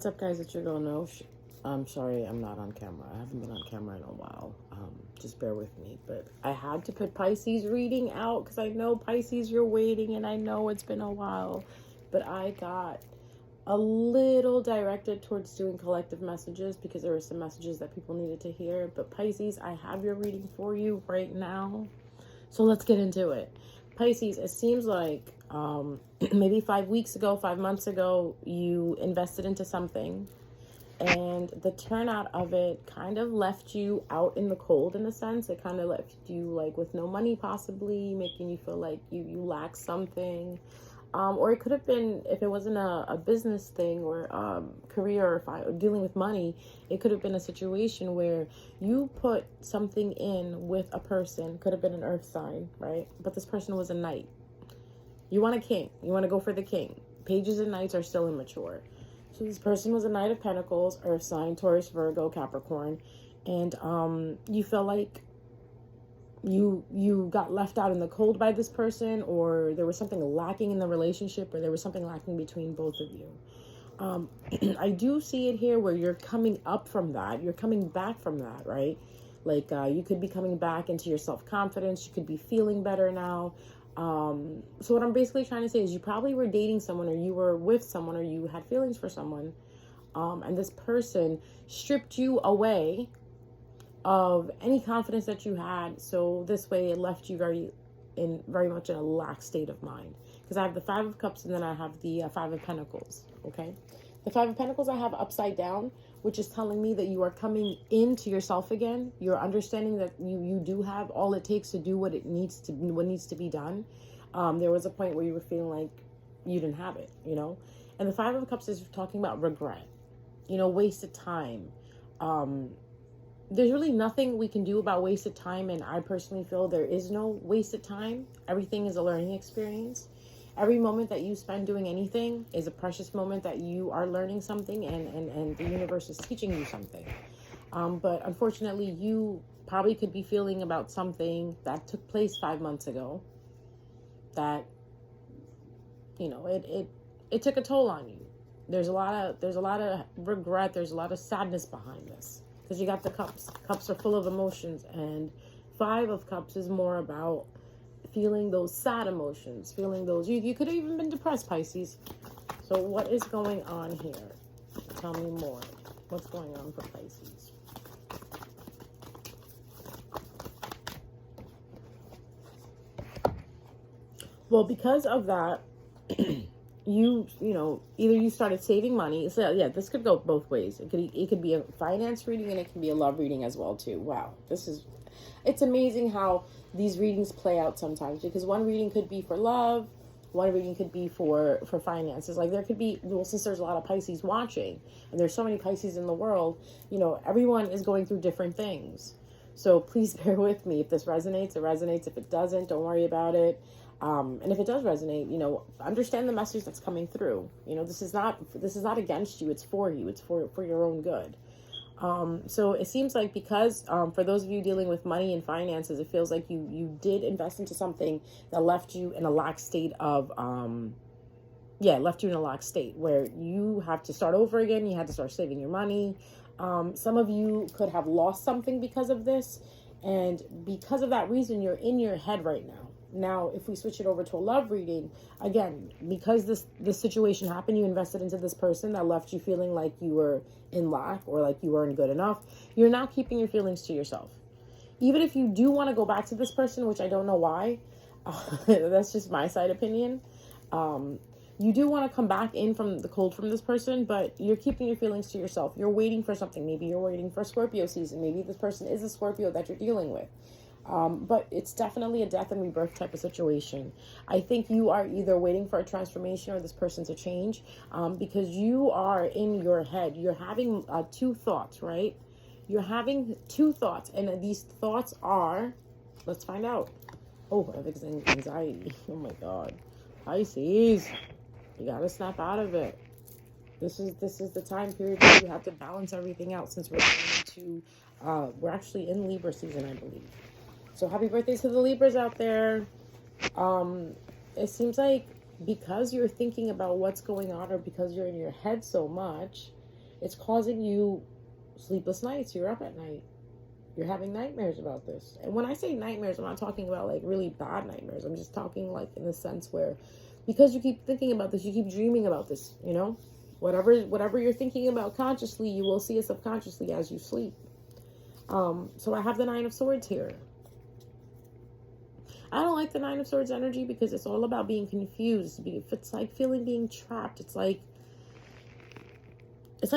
What's up, guys? It's your girl No. I'm sorry I'm not on camera. I haven't been on camera in a while. Just bear with me. But I had to put Pisces reading out because I know Pisces, you're waiting, and I know it's been a while. But I got a little directed towards doing collective messages because there were some messages that people needed to hear. But Pisces, I have your reading for you right now. So let's get into it. Pisces, it seems like maybe 5 months ago, you invested into something and the turnout of it kind of left you out in the cold in a sense. It kind of left you like with no money, possibly making you feel like you lack something. Or it could have been, if it wasn't a business thing or career or dealing with money, it could have been a situation where you put something in with a person. Could have been an earth sign, right? But this person was a knight. You want a king. You want to go for the king. Pages and knights are still immature. So this person was a Knight of Pentacles, earth sign, Taurus, Virgo, Capricorn. And you feel like you got left out in the cold by this person, or there was something lacking in the relationship, or there was something lacking between both of you. I do see it here where you're coming up from that. You're coming back from that, right? Like you could be coming back into your self-confidence. You could be feeling better now. So what I'm basically trying to say is you probably were dating someone, or you were with someone, or you had feelings for someone. And this person stripped you away of any confidence that you had. So this way it left you very much in a lax state of mind. Because I have the Five of Cups and then I have the Five of Pentacles. Okay. The Five of Pentacles I have upside down, which is telling me that you are coming into yourself again. You're understanding that you do have all it takes to do what needs to be done. There was a point where you were feeling like you didn't have it, you know. And the Five of Cups is talking about regret, wasted time. There's really nothing we can do about wasted time, and I personally feel there is no wasted time. Everything is a learning experience. Every moment that you spend doing anything is a precious moment that you are learning something, and the universe is teaching you something. But unfortunately, you probably could be feeling about something that took place 5 months ago that, it took a toll on you. There's a lot of regret. There's a lot of sadness behind this. Because you got the cups. Cups are full of emotions. And Five of Cups is more about feeling those sad emotions. Feeling those... You could have even been depressed, Pisces. So what is going on here? Tell me more. What's going on for Pisces? Well, because of that... either you started saving money. So yeah, this could go both ways. It could be a finance reading, and it can be a love reading as well too. Wow, it's amazing how these readings play out sometimes, because one reading could be for love, one reading could be for finances. Like there could be, well, since there's a lot of Pisces watching, and there's so many Pisces in the world, everyone is going through different things. So please bear with me. If this resonates, it resonates. If it doesn't, don't worry about it. And if it does resonate, understand the message that's coming through. This is not against you. It's for you. It's for your own good. So it seems like because, for those of you dealing with money and finances, it feels like you did invest into something that left you in a lax state of, left you in a lax state where you have to start over again. You had to start saving your money. Some of you could have lost something because of this. And because of that reason, you're in your head right now. Now, if we switch it over to a love reading, again, because this situation happened, you invested into this person that left you feeling like you were in lack or like you weren't good enough. You're now keeping your feelings to yourself. Even if you do want to go back to this person, which I don't know why, that's just my side opinion. You do want to come back in from the cold from this person, but you're keeping your feelings to yourself. You're waiting for something. Maybe you're waiting for Scorpio season. Maybe this person is a Scorpio that you're dealing with. But it's definitely a death and rebirth type of situation. I think you are either waiting for a transformation or this person to change, because you are in your head. You're having two thoughts, right? You're having two thoughts, and these thoughts are, let's find out. Oh, I have anxiety. Oh my God. Pisces, you gotta snap out of it. This is the time period where you have to balance everything out, since we're actually in Libra season, I believe. So happy birthday to the Libras out there. It seems like because you're thinking about what's going on, or because you're in your head so much, It's causing you sleepless nights. You're up at night. You're having nightmares about this. And when I say nightmares, I'm not talking about like really bad nightmares. I'm just talking like in the sense where, because you keep thinking about this, you keep dreaming about this, you know? Whatever you're thinking about consciously, you will see it subconsciously as you sleep. So I have the Nine of Swords here. I don't like the Nine of Swords energy because it's all about being confused. It's like feeling being trapped. It's like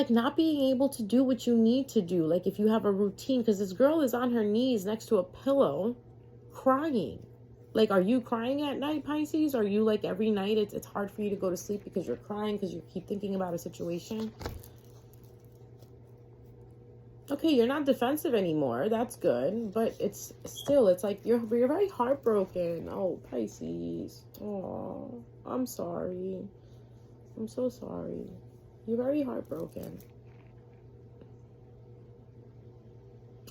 not being able to do what you need to do. Like if you have a routine, because this girl is on her knees next to a pillow crying. Like, are you crying at night, Pisces? Are you like every night it's hard for you to go to sleep because you're crying because you keep thinking about a situation? Okay, you're not defensive anymore. That's good. But it's like you're very heartbroken. Oh, Pisces. Oh, I'm sorry. I'm so sorry. You're very heartbroken.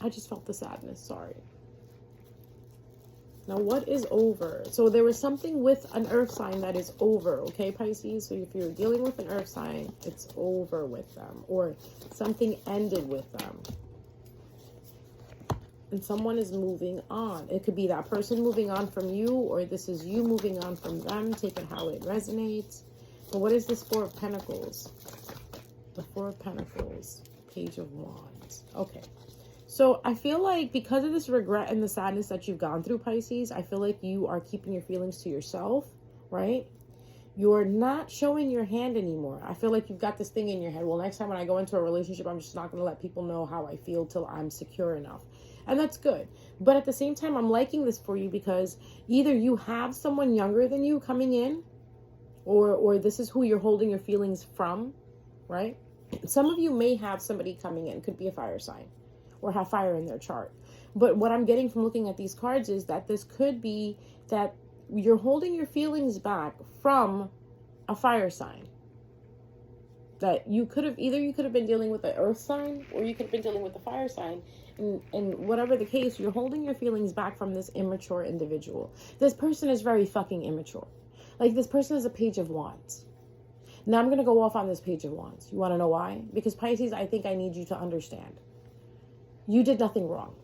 I just felt the sadness. Sorry. Now, what is over? So there was something with an earth sign that is over, okay, Pisces? So if you're dealing with an earth sign, it's over with them. Or something ended with them. And someone is moving on. It could be that person moving on from you, or this is you moving on from them. Take it how it resonates. But what is this Four of Pentacles? The Four of Pentacles. Page of Wands. Okay. So I feel like because of this regret and the sadness that you've gone through, Pisces, I feel like you are keeping your feelings to yourself, right? You're not showing your hand anymore. I feel like you've got this thing in your head. Well, next time when I go into a relationship, I'm just not going to let people know how I feel till I'm secure enough. And that's good. But at the same time, I'm liking this for you because either you have someone younger than you coming in, or this is who you're holding your feelings from, right? Some of you may have somebody coming in. Could be a fire sign or have fire in their chart. But what I'm getting from looking at these cards is that this could be that you're holding your feelings back from a fire sign. That you could have been dealing with the earth sign, or you could have been dealing with the fire sign. And whatever the case, you're holding your feelings back from this immature individual. This person is very fucking immature. Like, this person is a Page of Wands. Now I'm going to go off on this Page of Wands. You want to know why? Because Pisces, I think I need you to understand. You did nothing wrong.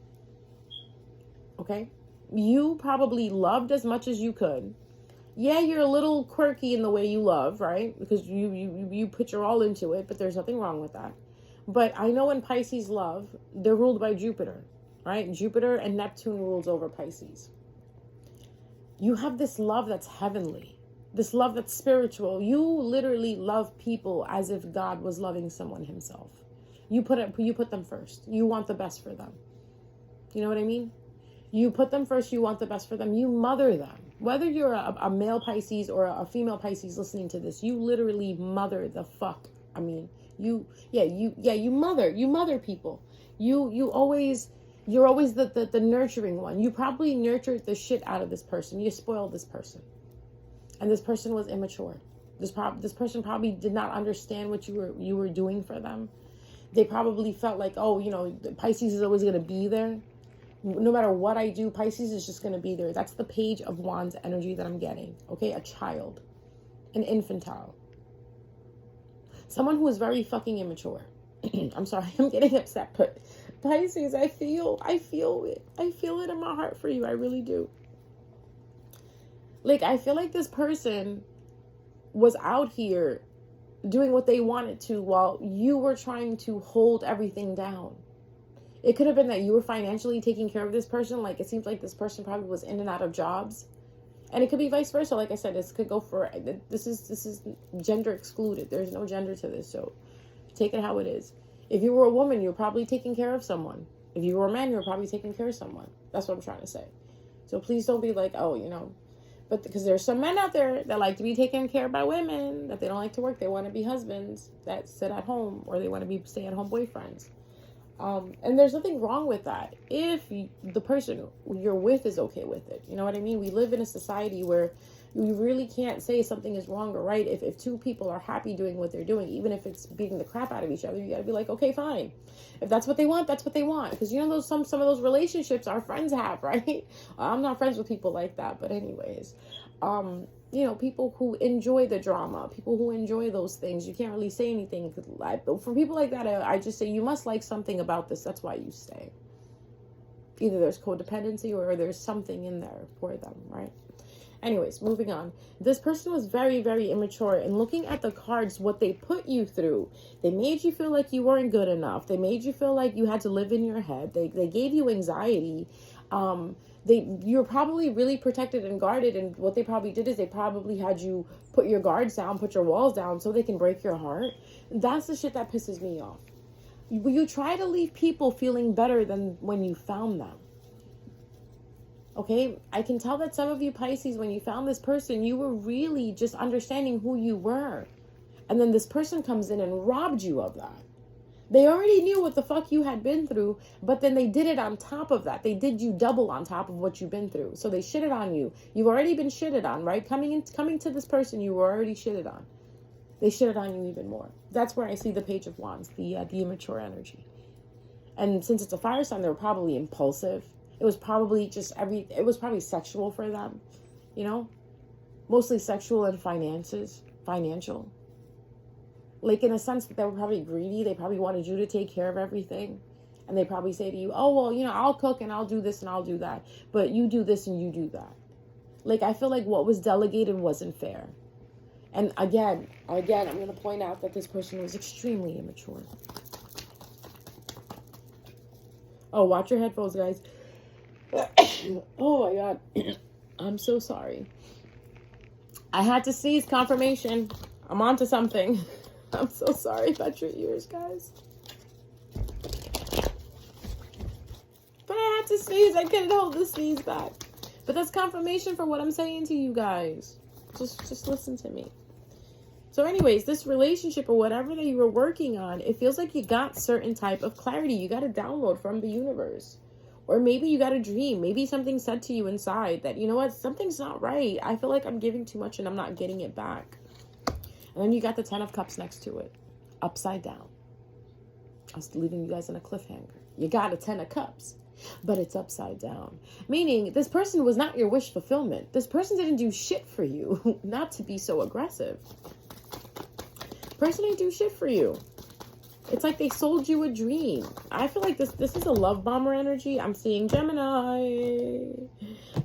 Okay? You probably loved as much as you could. Yeah, you're a little quirky in the way you love, right? Because you put your all into it, but there's nothing wrong with that. But I know in Pisces love, they're ruled by Jupiter, right? Jupiter and Neptune rules over Pisces. You have this love that's heavenly. This love that's spiritual. You literally love people as if God was loving someone himself. You put them first. You want the best for them. You know what I mean? You put them first. You want the best for them. You mother them. Whether you're a male Pisces or a female Pisces listening to this, you literally mother the fuck. I mean, you mother people. You're always the nurturing one. You probably nurtured the shit out of this person. You spoiled this person. And this person was immature. This person probably did not understand what you were doing for them. They probably felt like, oh, you know, Pisces is always going to be there. No matter what I do, Pisces is just going to be there. That's the Page of Wands energy that I'm getting. Okay, a child, an infantile. Someone who is very fucking immature. I'm sorry, I'm getting upset, but Pisces, I feel it. I feel it in my heart for you. I really do. Like, I feel like this person was out here doing what they wanted to while you were trying to hold everything down. It could have been that you were financially taking care of this person. Like, it seems like this person probably was in and out of jobs. And it could be vice versa. Like I said, this could go for, this is gender excluded. There's no gender to this. So take it how it is. If you were a woman, you're probably taking care of someone. If you were a man, you're probably taking care of someone. That's what I'm trying to say. So please don't be like, oh, you know, but because there's some men out there that like to be taken care of by women, that they don't like to work. They want to be husbands that sit at home, or they want to be stay-at-home boyfriends. And there's nothing wrong with that if the person you're with is okay with it. You know what I mean? We live in a society where You really can't say something is wrong or right if two people are happy doing what they're doing, even if it's beating the crap out of each other. You gotta be like, okay, fine. If that's what they want, that's what they want. Because you know those some of those relationships our friends have, right? I'm not friends with people like that, but anyways, you know, people who enjoy the drama, people who enjoy those things. You can't really say anything. For people like that, I just say you must like something about this. That's why you stay. Either there's codependency or there's something in there for them, right? Anyways, moving on. This person was very, very immature. And looking at the cards, what they put you through, they made you feel like you weren't good enough. They made you feel like you had to live in your head. They gave you anxiety. You're probably really protected and guarded. And what they probably did is they probably had you put your guards down, put your walls down so they can break your heart. That's the shit that pisses me off. You try to leave people feeling better than when you found them. Okay, I can tell that some of you Pisces, when you found this person, you were really just understanding who you were. And then this person comes in and robbed you of that. They already knew what the fuck you had been through, but then they did it on top of that. They did you double on top of what you've been through. So they shitted on you. You've already been shitted on, right? Coming to this person, you were already shitted on. They shitted on you even more. That's where I see the Page of Wands, the immature energy. And since it's a fire sign, they were probably impulsive. It was probably it was probably sexual for them, you know, mostly sexual and financial. Like in a sense that they were probably greedy. They probably wanted you to take care of everything. And they probably say to you, oh, well, you know, I'll cook and I'll do this and I'll do that. But you do this and you do that. Like, I feel like what was delegated wasn't fair. And again, I'm going to point out that this person was extremely immature. Oh, watch your headphones, guys. Oh my God. I'm so sorry. I had to seize confirmation. I'm onto something. I'm so sorry about your ears, guys. But I had to sneeze. I couldn't hold the sneeze back. But that's confirmation for what I'm saying to you guys. Just listen to me. So anyways, this relationship or whatever that you were working on, it feels like you got certain type of clarity. You got a download from the universe. Or maybe you got a dream. Maybe something said to you inside that, you know what, something's not right. I feel like I'm giving too much and I'm not getting it back. And then you got the 10 of Cups next to it. Upside down. I was leaving you guys on a cliffhanger. You got a 10 of Cups, but it's upside down. Meaning this person was not your wish fulfillment. This person didn't do shit for you. Not to be so aggressive. Person didn't do shit for you. It's like they sold you a dream. I feel like this is a love bomber energy. I'm seeing Gemini,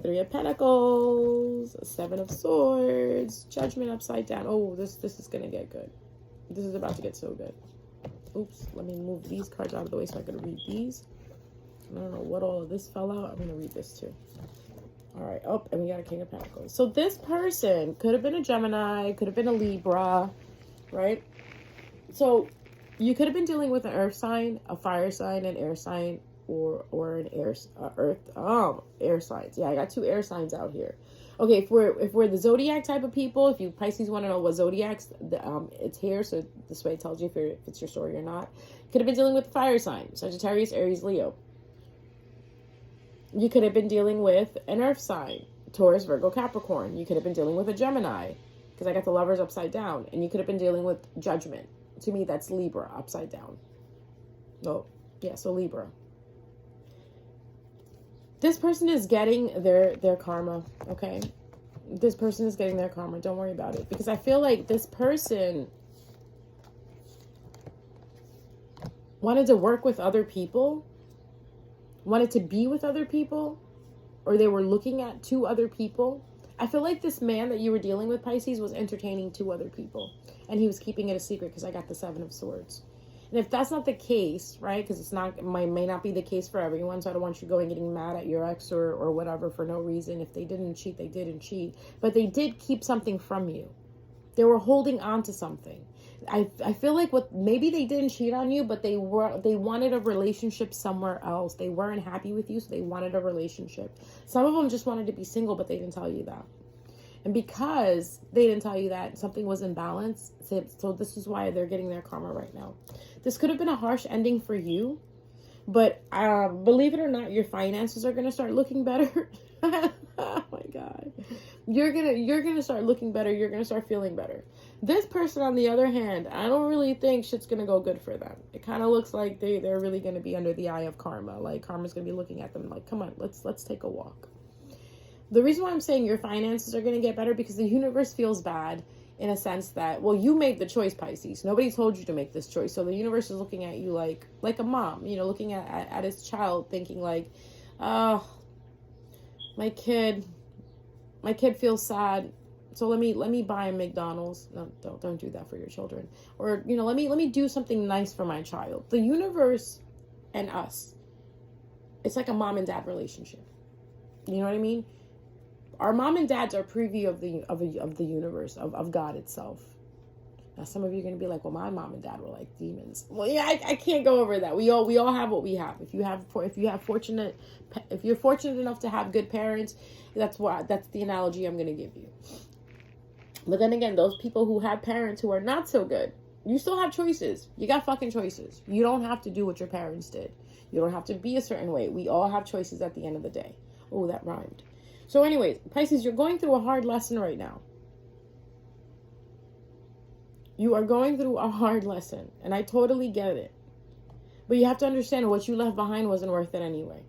3 of Pentacles, 7 of Swords, Judgment upside down. Oh, this is gonna get good. This is about to get so good. Oops, let me move these cards out of the way so I can read these. I don't know what all of this fell out. I'm gonna read this too. All right. Oh, and we got a King of Pentacles. So this person could have been a Gemini, could have been a Libra, right? So you could have been dealing with an earth sign, a fire sign, an air sign, or an air signs. Yeah, I got 2 air signs out here. Okay, if we're the zodiac type of people, if you Pisces want to know what zodiacs, it's here. So this way it tells you if it's your story or not. Could have been dealing with fire sign, Sagittarius, Aries, Leo. You could have been dealing with an earth sign, Taurus, Virgo, Capricorn. You could have been dealing with a Gemini, because I got the Lovers upside down, and you could have been dealing with Judgment. To me, that's Libra upside down. Oh, yeah, so Libra. This person is getting their karma, okay? This person is getting their karma. Don't worry about it. Because I feel like this person wanted to work with other people, wanted to be with other people, or they were looking at 2 other people. I feel like this man that you were dealing with, Pisces, was entertaining 2 other people. And he was keeping it a secret because I got the 7 of Swords. And if that's not the case, right, because may not be the case for everyone, so I don't want you going getting mad at your ex or whatever for no reason. If they didn't cheat, they didn't cheat. But they did keep something from you. They were holding on to something. I feel like maybe they didn't cheat on you, but they wanted a relationship somewhere else. They weren't happy with you, so they wanted a relationship. Some of them just wanted to be single, but they didn't tell you that. And because they didn't tell you that, something was in balance. So this is why they're getting their karma right now. This could have been a harsh ending for you. But believe it or not, your finances are going to start looking better. Oh my God. You're gonna start looking better. You're gonna start feeling better. This person, on the other hand, I don't really think shit's gonna go good for them. It kind of looks like they're really gonna be under the eye of karma. Like karma's gonna be looking at them like, come on, let's take a walk. The reason why I'm saying your finances are gonna get better, because the universe feels bad in a sense that, well, you made the choice, Pisces. Nobody told you to make this choice. So the universe is looking at you like a mom, looking at his child, thinking like, oh, my kid feels sad, so let me buy him McDonald's. No, don't do that for your children. Or, let me do something nice for my child. The universe and us, it's like a mom and dad relationship. You know what I mean? Our mom and dads are preview of the universe, of God itself. Now, some of you are going to be like, well, my mom and dad were like demons. Well, yeah, I can't go over that. We all have what we have. If you're fortunate enough to have good parents, that's the analogy I'm going to give you. But then again, those people who have parents who are not so good, you still have choices. You got fucking choices. You don't have to do what your parents did. You don't have to be a certain way. We all have choices at the end of the day. Oh, that rhymed. So anyways, Pisces, you're going through a hard lesson right now. You are going through a hard lesson, and I totally get it. But you have to understand what you left behind wasn't worth it anyway.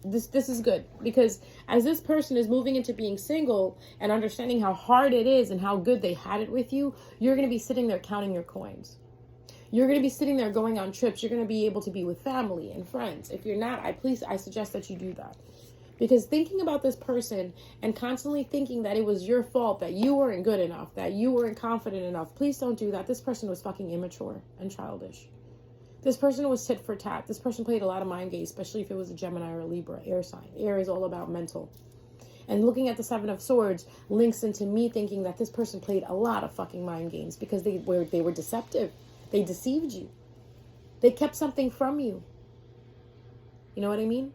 This is good, because as this person is moving into being single and understanding how hard it is and how good they had it with you, you're going to be sitting there counting your coins. You're going to be sitting there going on trips. You're going to be able to be with family and friends. If you're not, I suggest that you do that. Because thinking about this person and constantly thinking that it was your fault, that you weren't good enough, that you weren't confident enough, please don't do that. This person was fucking immature and childish. This person was tit for tat. This person played a lot of mind games, especially if it was a Gemini or a Libra, air sign. Air is all about mental. And looking at the Seven of Swords links into me thinking that this person played a lot of fucking mind games, because they were deceptive. They deceived you. They kept something from you. You know what I mean?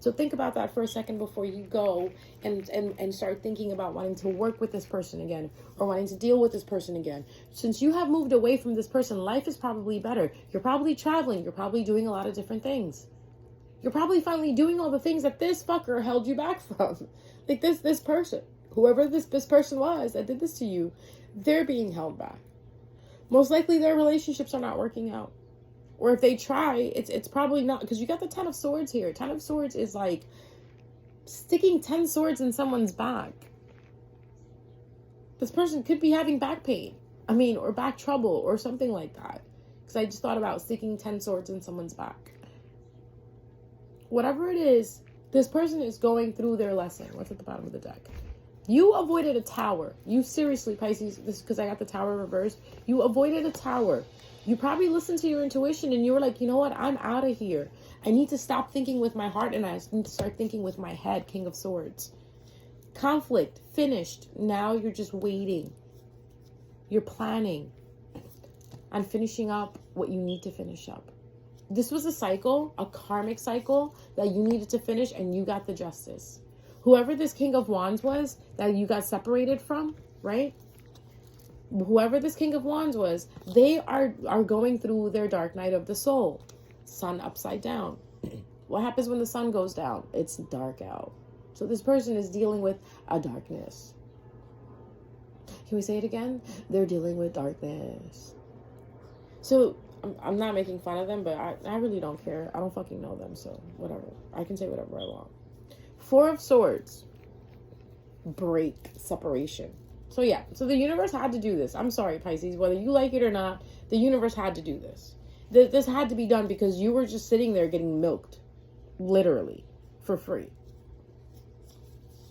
So think about that for a second before you go and start thinking about wanting to work with this person again, or wanting to deal with this person again. Since you have moved away from this person, life is probably better. You're probably traveling. You're probably doing a lot of different things. You're probably finally doing all the things that this fucker held you back from. Like this person, whoever this person was that did this to you, they're being held back. Most likely their relationships are not working out. Or if they try, it's probably not, because you got the 10 of Swords here. 10 of Swords is like sticking 10 swords in someone's back. This person could be having back pain. Or back trouble or something like that. Because I just thought about sticking 10 swords in someone's back. Whatever it is, this person is going through their lesson. What's at the bottom of the deck? You avoided a tower. You seriously, Pisces, this is because I got the tower reversed. You avoided a tower. You probably listened to your intuition and you were like, you know what? I'm out of here. I need to stop thinking with my heart and I need to start thinking with my head. King of Swords. Conflict. Finished. Now you're just waiting. You're planning on finishing up what you need to finish up. This was a cycle, a karmic cycle that you needed to finish, and you got the justice. Whoever this King of Wands was that you got separated from, right? Whoever this King of Wands was, they are going through their dark night of the soul. Sun upside down. What happens when the sun goes down? It's dark out. So this person is dealing with a darkness. Can we say it again? They're dealing with darkness. So I'm not making fun of them, but I really don't care. I don't fucking know them, so whatever. I can say whatever I want. 4 of Swords. Break. Separation. So yeah, so the universe had to do this. I'm sorry, Pisces, whether you like it or not, the universe had to do this. This had to be done because you were just sitting there getting milked, literally, for free.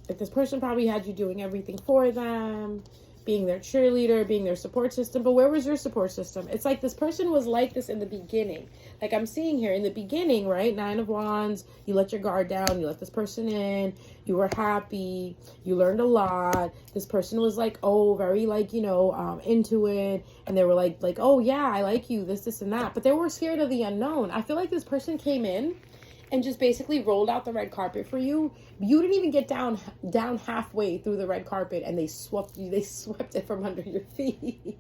Like, this person probably had you doing everything for them, being their cheerleader, being their support system. But where was your support system? It's like this person was like this in the beginning. Like I'm seeing here in the beginning, right? 9 of Wands, you let your guard down, you let this person in, you were happy, you learned a lot. This person was like, oh, very like, into it. And they were like, oh yeah, I like you, this, and that. But they were scared of the unknown. I feel like this person came in and just basically rolled out the red carpet for you. You didn't even get down halfway through the red carpet and they swept it from under your feet.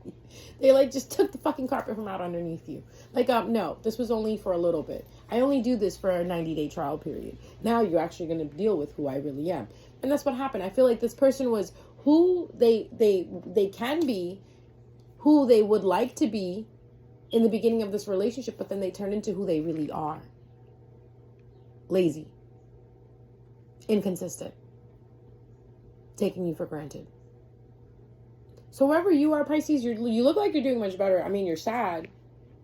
They like just took the fucking carpet from out underneath you. Like, no, this was only for a little bit. I only do this for a 90-day trial period. Now you're actually going to deal with who I really am. And that's what happened. I feel like this person was who they can be, who they would like to be in the beginning of this relationship, but then they turn into who they really are. Lazy. Inconsistent. Taking you for granted. So wherever you are, Pisces, you look like you're doing much better. I mean, you're sad,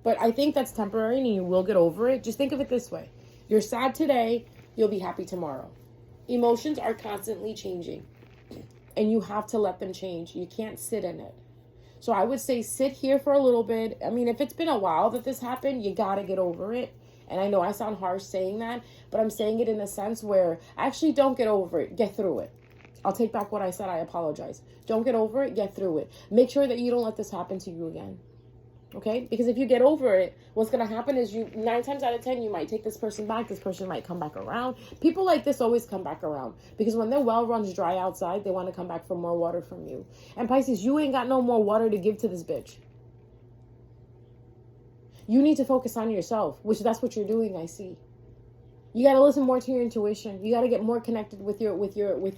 but I think that's temporary and you will get over it. Just think of it this way. You're sad today, you'll be happy tomorrow. Emotions are constantly changing and you have to let them change. You can't sit in it. So I would say sit here for a little bit. I mean, if it's been a while that this happened, you got to get over it. And I know I sound harsh saying that, but I'm saying it in a sense where actually don't get over it. Get through it. I'll take back what I said. I apologize. Don't get over it. Get through it. Make sure that you don't let this happen to you again. Okay? Because if you get over it, what's going to happen is 9 times out of 10, you might take this person back. This person might come back around. People like this always come back around. Because when their well runs dry outside, they want to come back for more water from you. And Pisces, you ain't got no more water to give to this bitch. You need to focus on yourself, which that's what you're doing, I see. You got to listen more to your intuition. You got to get more connected with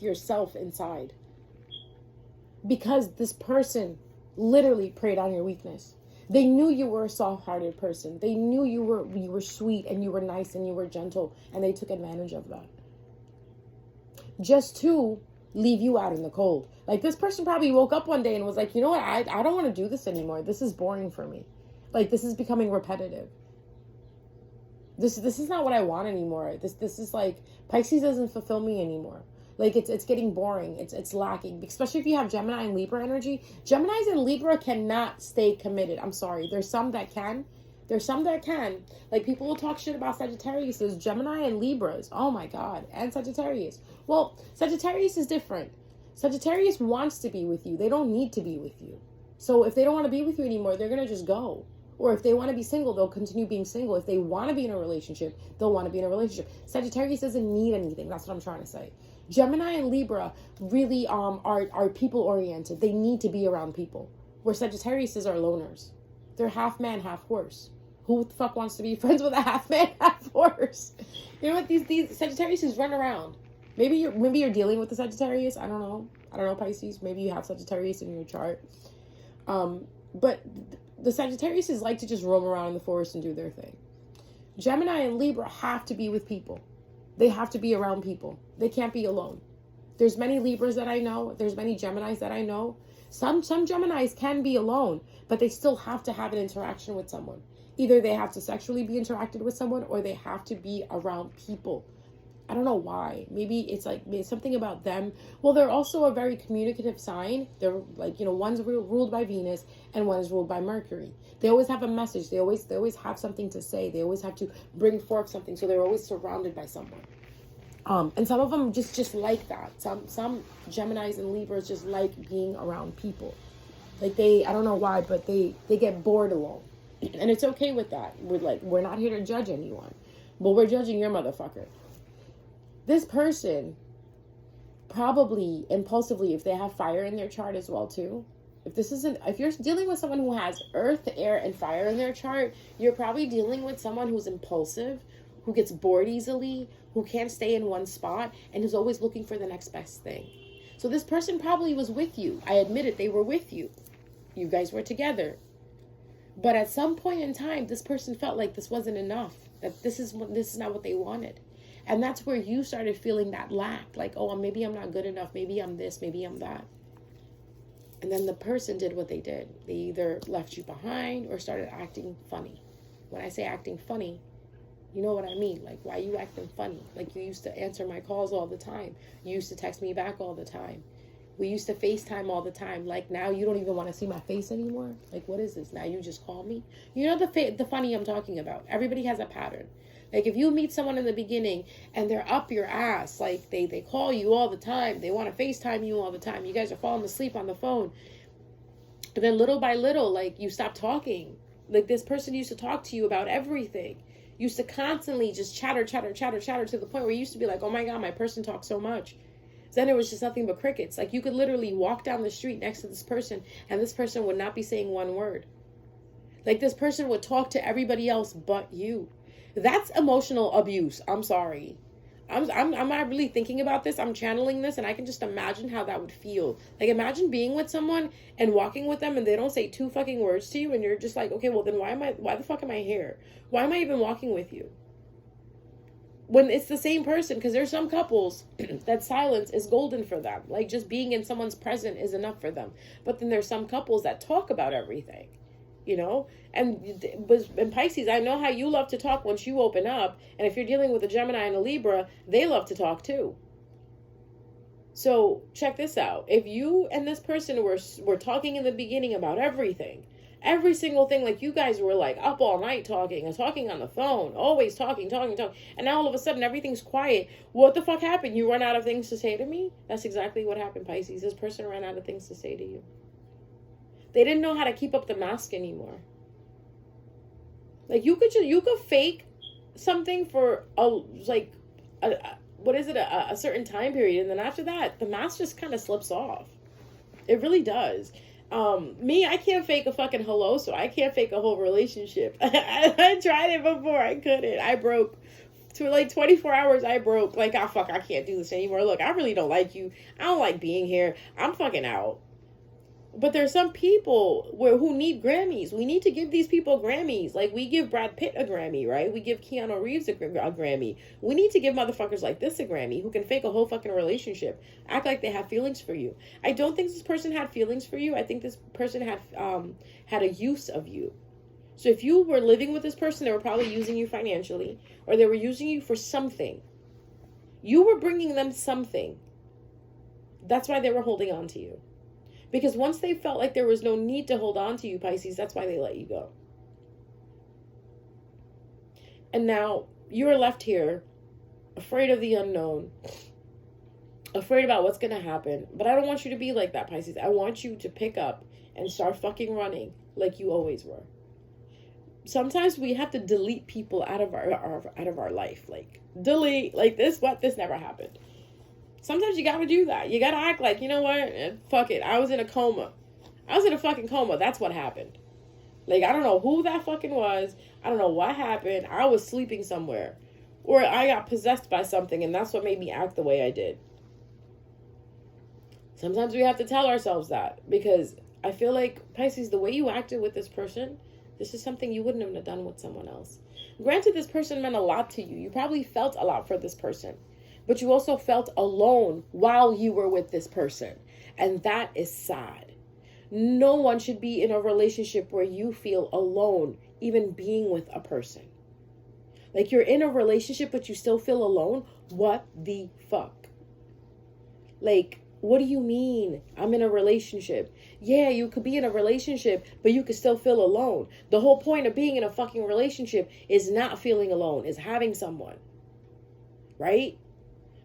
yourself inside. Because this person literally preyed on your weakness. They knew you were a soft-hearted person. They knew you were sweet and you were nice and you were gentle, and they took advantage of that. Just to leave you out in the cold. Like this person probably woke up one day and was like, you know what? I don't want to do this anymore. This is boring for me. Like this is becoming repetitive. This is not what I want anymore. This is like Pisces doesn't fulfill me anymore. Like it's getting boring. It's lacking. Especially if you have Gemini and Libra energy. Geminis and Libra cannot stay committed. I'm sorry. There's some that can. There's some that can. Like people will talk shit about Sagittarius. There's Gemini and Libras. Oh my God. And Sagittarius. Well, Sagittarius is different. Sagittarius wants to be with you. They don't need to be with you. So if they don't want to be with you anymore, they're going to just go. Or if they want to be single, they'll continue being single. If they want to be in a relationship, they'll want to be in a relationship. Sagittarius doesn't need anything. That's what I'm trying to say. Gemini and Libra really are people oriented. They need to be around people. Where Sagittarius are loners. They're half man, half horse. Who the fuck wants to be friends with a half man, half horse? You know what? These Sagittarius run around. Maybe you're dealing with the Sagittarius. I don't know, Pisces. Maybe you have Sagittarius in your chart. But the Sagittarius like to just roam around in the forest and do their thing. Gemini and Libra have to be with people. They have to be around people. They can't be alone. There's many Libras that I know. There's many Geminis that I know. Some Geminis can be alone, but they still have to have an interaction with someone. Either they have to sexually be interacted with someone or they have to be around people. I don't know why. Maybe it's something about them. Well, they're also a very communicative sign. They're like, one's ruled by Venus and one is ruled by Mercury. They always have a message. They always have something to say. They always have to bring forth something. So they're always surrounded by someone. And some of them just like that. Some Geminis and Libras just like being around people. Like I don't know why, but they get bored alone. And it's okay with that. We're not here to judge anyone, but we're judging your motherfucker. This person probably impulsively, if they have fire in their chart as well too, if you're dealing with someone who has earth, air, and fire in their chart, you're probably dealing with someone who's impulsive, who gets bored easily, who can't stay in one spot, and who's always looking for the next best thing. So this person probably was with you. I admit it, they were with you. You guys were together. But at some point in time, this person felt like this wasn't enough, that this is not what they wanted. And that's where you started feeling that lack. Like, oh, maybe I'm not good enough. Maybe I'm this. Maybe I'm that. And then the person did what they did. They either left you behind or started acting funny. When I say acting funny, you know what I mean. Like, why are you acting funny? Like, you used to answer my calls all the time. You used to text me back all the time. We used to FaceTime all the time. Like, now you don't even want to see my face anymore. Like, what is this? Now you just call me? You know the funny I'm talking about. Everybody has a pattern. Like, if you meet someone in the beginning and they're up your ass, like they call you all the time, they want to FaceTime you all the time, you guys are falling asleep on the phone, and then little by little, like, you stop talking. Like, this person used to talk to you about everything, used to constantly just chatter to the point where you used to be like, oh my God, my person talks so much. Then it was just nothing but crickets. Like, you could literally walk down the street next to this person and this person would not be saying one word. Like, this person would talk to everybody else but you. That's emotional abuse. I'm sorry. I'm not really thinking about this. I'm channeling this, and I can just imagine how that would feel. Like, imagine being with someone and walking with them, and they don't say two fucking words to you, and you're just like, okay, well then why the fuck am I here? Why am I even walking with you? When it's the same person, because there's some couples that silence is golden for them. Like, just being in someone's present is enough for them. But then there's some couples that talk about everything, you know? And in Pisces, I know how you love to talk once you open up. And if you're dealing with a Gemini and a Libra, they love to talk too. So check this out. If you and this person were talking in the beginning about everything, every single thing, like you guys were like up all night talking and talking on the phone, always talking. And now all of a sudden everything's quiet. What the fuck happened? You run out of things to say to me? That's exactly what happened, Pisces. This person ran out of things to say to you. They didn't know how to keep up the mask anymore. Like, you could fake something for a certain time period, and then after that, the mask just kind of slips off. It really does. Me, I can't fake a fucking hello, so I can't fake a whole relationship. I tried it before, I couldn't. I broke. To like 24 hours, I broke. Like, oh fuck, I can't do this anymore. Look, I really don't like you. I don't like being here. I'm fucking out. But there's some people who need Grammys. We need to give these people Grammys. Like, we give Brad Pitt a Grammy, right? We give Keanu Reeves a Grammy. We need to give motherfuckers like this a Grammy who can fake a whole fucking relationship. Act like they have feelings for you. I don't think this person had feelings for you. I think this person had a use of you. So if you were living with this person, they were probably using you financially, or they were using you for something. You were bringing them something. That's why they were holding on to you. Because once they felt like there was no need to hold on to you, Pisces, that's why they let you go. And now you're left here, afraid of the unknown, afraid about what's going to happen. But I don't want you to be like that, Pisces. I want you to pick up and start fucking running like you always were. Sometimes we have to delete people out of our life. Like, delete, like this never happened. Sometimes you gotta do that. You gotta act like, you know what? Fuck it. I was in a coma. I was in a fucking coma. That's what happened. Like, I don't know who that fucking was. I don't know what happened. I was sleeping somewhere. Or I got possessed by something, and that's what made me act the way I did. Sometimes we have to tell ourselves that. Because I feel like, Pisces, the way you acted with this person, this is something you wouldn't have done with someone else. Granted, this person meant a lot to you. You probably felt a lot for this person. But you also felt alone while you were with this person. And that is sad. No one should be in a relationship where you feel alone, even being with a person. Like, you're in a relationship, but you still feel alone? What the fuck? Like, what do you mean? I'm in a relationship. Yeah, you could be in a relationship, but you could still feel alone. The whole point of being in a fucking relationship is not feeling alone, is having someone. Right?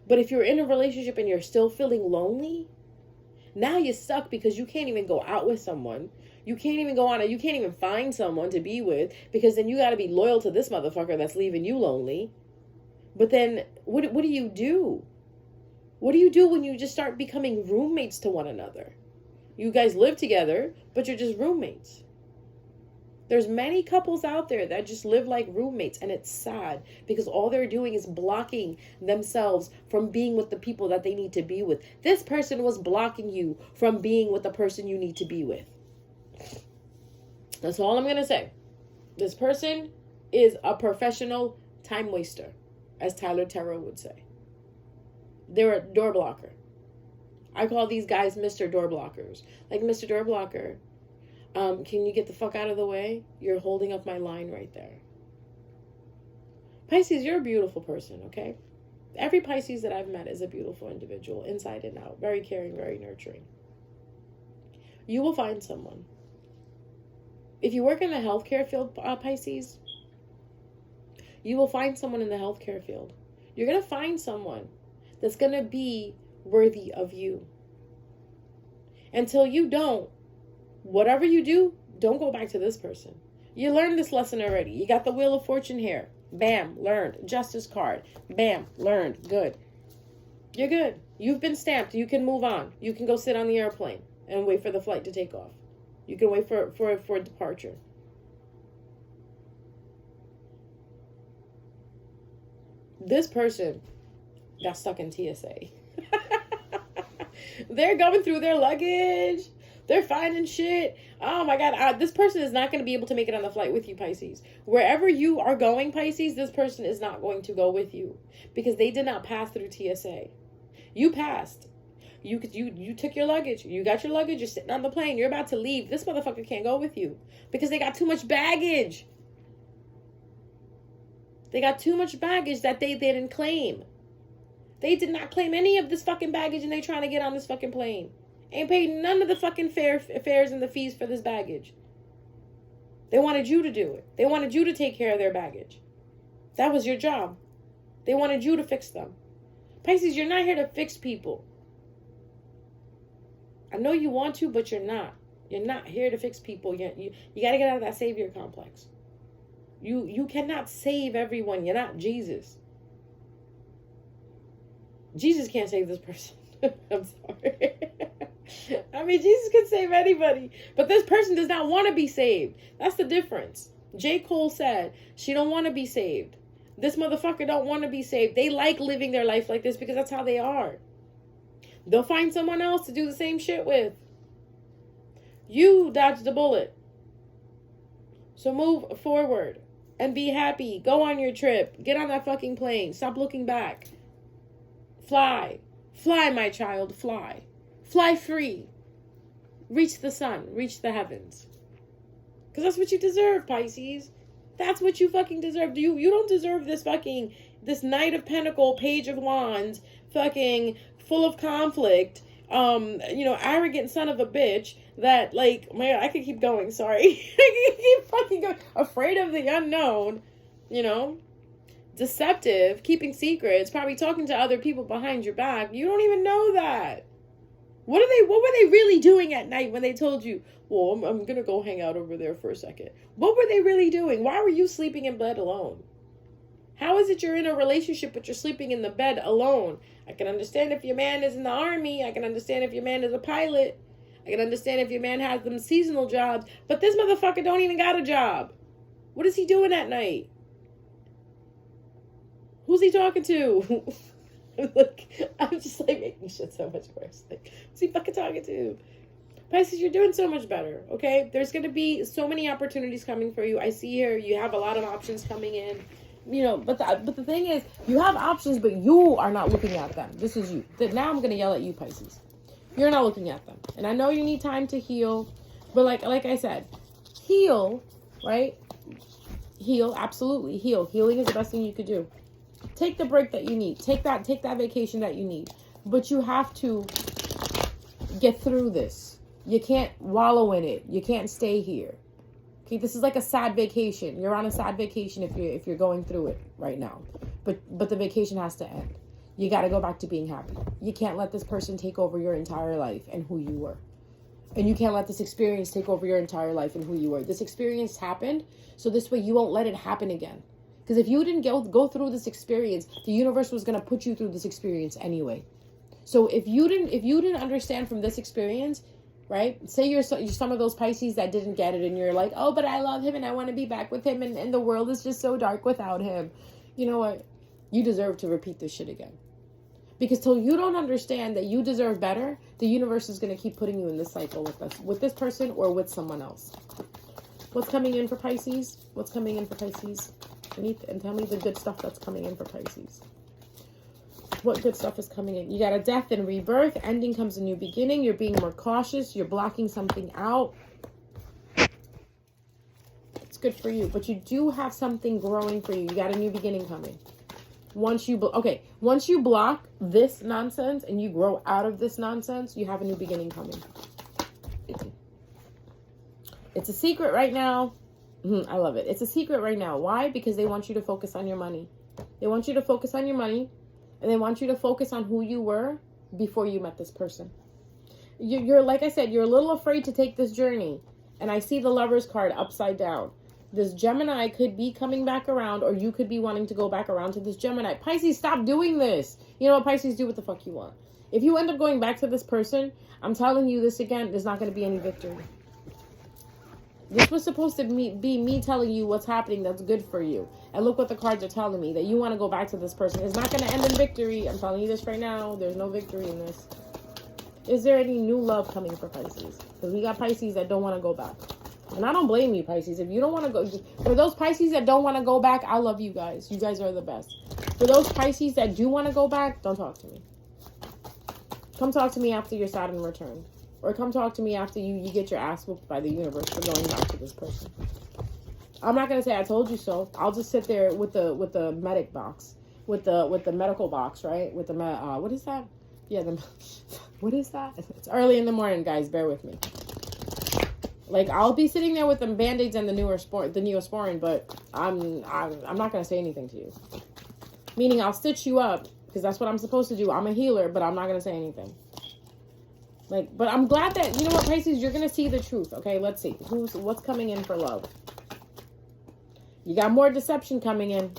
But if you're in a relationship and you're still feeling lonely, now you're stuck because you can't even go out with someone. You can't even go on it. You can't even find someone to be with, because then you got to be loyal to this motherfucker that's leaving you lonely. But then what do you do? What do you do when you just start becoming roommates to one another? You guys live together, but you're just roommates. There's many couples out there that just live like roommates, and it's sad because all they're doing is blocking themselves from being with the people that they need to be with. This person was blocking you from being with the person you need to be with. That's all I'm going to say. This person is a professional time waster, as Tyler Terrell would say. They're a door blocker. I call these guys Mr. Door Blockers. Like, Mr. Door Blocker, can you get the fuck out of the way? You're holding up my line right there. Pisces, you're a beautiful person, okay? Every Pisces that I've met is a beautiful individual, inside and out. Very caring, very nurturing. You will find someone. If you work in the healthcare field, Pisces, you will find someone in the healthcare field. You're going to find someone that's going to be worthy of you. Until you don't, whatever you do, don't go back to this person. You learned this lesson already. You got the Wheel of Fortune here. Bam, learned. Justice card. Bam, learned. Good. You're good. You've been stamped. You can move on. You can go sit on the airplane and wait for the flight to take off. You can wait for departure. This person got stuck in TSA. They're going through their luggage. They're finding shit. Oh my God. This person is not going to be able to make it on the flight with you, Pisces. Wherever you are going, Pisces, this person is not going to go with you because they did not pass through TSA. You passed. You took your luggage. You got your luggage. You're sitting on the plane. You're about to leave. This motherfucker can't go with you because they got too much baggage. They got too much baggage that they didn't claim. They did not claim any of this fucking baggage and they trying to get on this fucking plane. Ain't paid none of the fucking fares and the fees for this baggage. They wanted you to do it. They wanted you to take care of their baggage. That was your job. They wanted you to fix them. Pisces, you're not here to fix people. I know you want to, but you're not. You're not here to fix people. You got to get out of that savior complex. You cannot save everyone. You're not Jesus. Jesus can't save this person. I'm sorry. I mean, Jesus can save anybody, but this person does not want to be saved. That's the difference. J. Cole said she don't want to be saved. This motherfucker don't want to be saved. They like living their life like this because that's how they are. They'll find someone else to do the same shit with. You dodged the bullet. So move forward and be happy. Go on your trip. Get on that fucking plane. Stop looking back. Fly. Fly, my child. Fly. Fly free. Reach the sun. Reach the heavens. Because that's what you deserve, Pisces. That's what you fucking deserve. You don't deserve this Knight of Pentacles, Page of Wands, fucking full of conflict, arrogant son of a bitch that, like, man, I could keep going, sorry. I could keep fucking going. Afraid of the unknown, deceptive, keeping secrets, probably talking to other people behind your back. You don't even know that. What were they really doing at night when they told you, well, I'm going to go hang out over there for a second? What were they really doing? Why were you sleeping in bed alone? How is it you're in a relationship but you're sleeping in the bed alone? I can understand if your man is in the army. I can understand if your man is a pilot. I can understand if your man has them seasonal jobs. But this motherfucker don't even got a job. What is he doing at night? Who's he talking to? Look, I'm just like making shit so much worse. Like, who's he fucking talking to? Pisces, you're doing so much better, okay? There's going to be so many opportunities coming for you. I see here you have a lot of options coming in. But the thing is, you have options, but you are not looking at them. This is you. Now I'm going to yell at you, Pisces. You're not looking at them. And I know you need time to heal. But like I said, heal, right? Heal, absolutely. Heal. Healing is the best thing you could do. Take the break that you need. Take that vacation that you need. But you have to get through this. You can't wallow in it. You can't stay here. Okay, this is like a sad vacation. You're on a sad vacation if you're going through it right now. But the vacation has to end. You got to go back to being happy. You can't let this person take over your entire life and who you were. And you can't let this experience take over your entire life and who you were. This experience happened, so this way you won't let it happen again. Because if you didn't go through this experience, the universe was going to put you through this experience anyway. So if you didn't understand from this experience, right? Say you're some of those Pisces that didn't get it and you're like, oh, but I love him and I want to be back with him and the world is just so dark without him. You know what? You deserve to repeat this shit again. Because till you don't understand that you deserve better, the universe is going to keep putting you in this cycle with this person or with someone else. What's coming in for Pisces? What's coming in for Pisces? And tell me the good stuff that's coming in for Pisces. What good stuff is coming in? You got a death and rebirth. Ending comes a new beginning. You're being more cautious. You're blocking something out. It's good for you. But you do have something growing for you. You got a new beginning coming. Once you block this nonsense and you grow out of this nonsense, you have a new beginning coming. It's a secret right now. I love it. It's a secret right now. Why? Because they want you to focus on your money. They want you to focus on your money. And they want you to focus on who you were before you met this person. You're like I said, you're a little afraid to take this journey. And I see the Lover's card upside down. This Gemini could be coming back around, or you could be wanting to go back around to this Gemini. Pisces, stop doing this. You know what, Pisces, do what the fuck you want. If you end up going back to this person, I'm telling you this again, there's not going to be any victory. This was supposed to be me telling you what's happening that's good for you. And look what the cards are telling me, that you want to go back to this person. It's not going to end in victory. I'm telling you this right now. There's no victory in this. Is there any new love coming for Pisces? Because we got Pisces that don't want to go back. And I don't blame you, Pisces. If you don't want to go... For those Pisces that don't want to go back, I love you guys. You guys are the best. For those Pisces that do want to go back, don't talk to me. Come talk to me after your Saturn return. Or come talk to me after you get your ass whooped by the universe for going back to this person. I'm not gonna say I told you so. I'll just sit there with the medic box, with the medical box, right? With the what is that? Yeah, what is that? It's early in the morning, guys. Bear with me. Like, I'll be sitting there with the band-aids and the Neosporin, but I'm not gonna say anything to you. Meaning, I'll stitch you up because that's what I'm supposed to do. I'm a healer, but I'm not gonna say anything. Like, but I'm glad that, you know what, Pisces, you're going to see the truth. Okay, let's see. What's coming in for love? You got more deception coming in.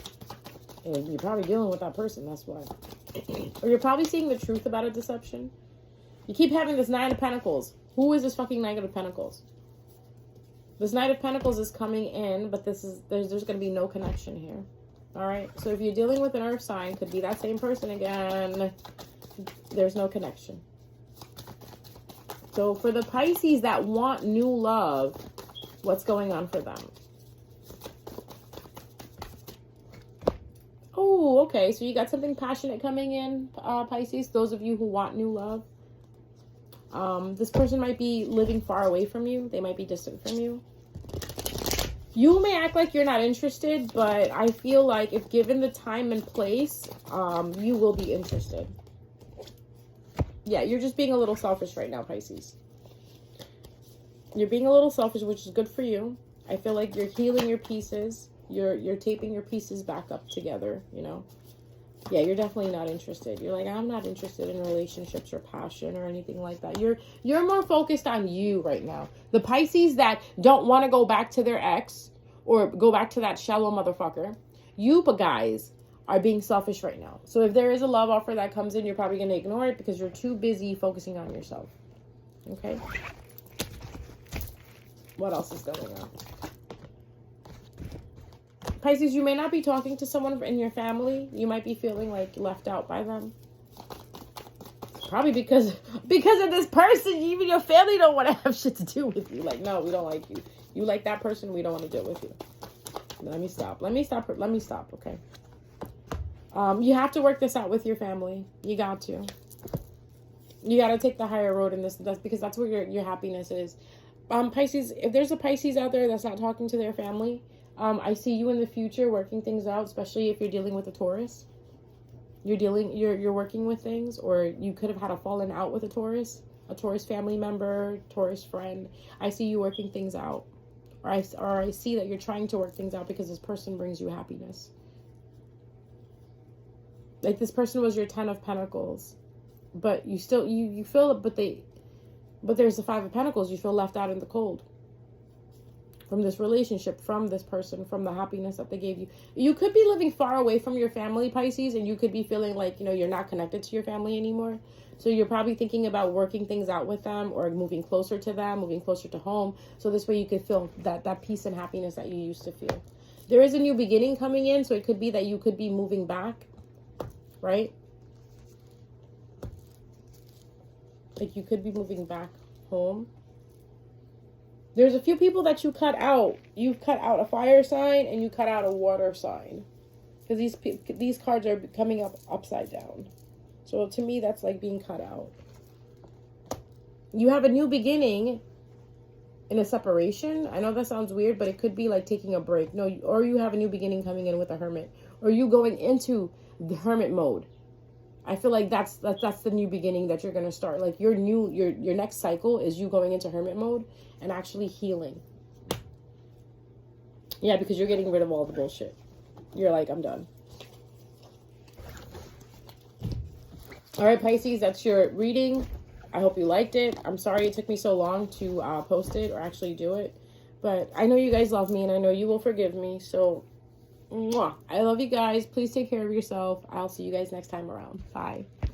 And you're probably dealing with that person, that's why. Or you're probably seeing the truth about a deception. You keep having this Nine of Pentacles. Who is this fucking Knight of Pentacles? This Knight of Pentacles is coming in, but there's going to be no connection here. All right, so if you're dealing with an earth sign, could be that same person again. There's no connection. So for the Pisces that want new love, what's going on for them? Oh, okay. So you got something passionate coming in, Pisces. Those of you who want new love. This person might be living far away from you. They might be distant from you. You may act like you're not interested, but I feel like if given the time and place, you will be interested. Yeah, you're just being a little selfish right now, Pisces. You're being a little selfish, which is good for you. I feel like you're healing your pieces. You're taping your pieces back up together, you know. Yeah, you're definitely not interested. You're like, I'm not interested in relationships or passion or anything like that. You're more focused on you right now. The Pisces that don't want to go back to their ex or go back to that shallow motherfucker. You guys are being selfish right now. So if there is a love offer that comes in, you're probably going to ignore it because you're too busy focusing on yourself. Okay? What else is going on? Pisces, you may not be talking to someone in your family. You might be feeling like left out by them. Probably because of this person. Even your family don't want to have shit to do with you. Like, no, we don't like you. You like that person, we don't want to deal with you. Let me stop, okay? You have to work this out with your family. You got to. You got to take the higher road in this. That's because that's where your happiness is. Pisces, if there's a Pisces out there that's not talking to their family, I see you in the future working things out, especially if you're dealing with a Taurus. You're working with things, or you could have had a falling out with a Taurus family member, Taurus friend. I see you working things out. Or I see that you're trying to work things out because this person brings you happiness. Like, this person was your 10 of Pentacles, but you still, you feel, but there's the 5 of Pentacles. You feel left out in the cold from this relationship, from this person, from the happiness that they gave you. You could be living far away from your family, Pisces, and you could be feeling like, you know, you're not connected to your family anymore. So you're probably thinking about working things out with them or moving closer to them, moving closer to home. So this way you could feel that peace and happiness that you used to feel. There is a new beginning coming in, so it could be that you could be moving back, right? Like, you could be moving back home. There's a few people that you cut out. You've cut out a fire sign and you cut out a water sign. Because these cards are coming up upside down. So to me, that's like being cut out. You have a new beginning in a separation. I know that sounds weird, but it could be like taking a break. No, or you have a new beginning coming in with a hermit. Or you going into the hermit mode. I feel like that's the new beginning that you're going to start. Like, your next cycle is you going into hermit mode and actually healing. Yeah, because you're getting rid of all the bullshit. You're like, I'm done. All right, Pisces, that's your reading. I hope you liked it. I'm sorry it took me so long to post it or actually do it. But I know you guys love me and I know you will forgive me. So, mwah. I love you guys. Please take care of yourself. I'll see you guys next time around. Bye.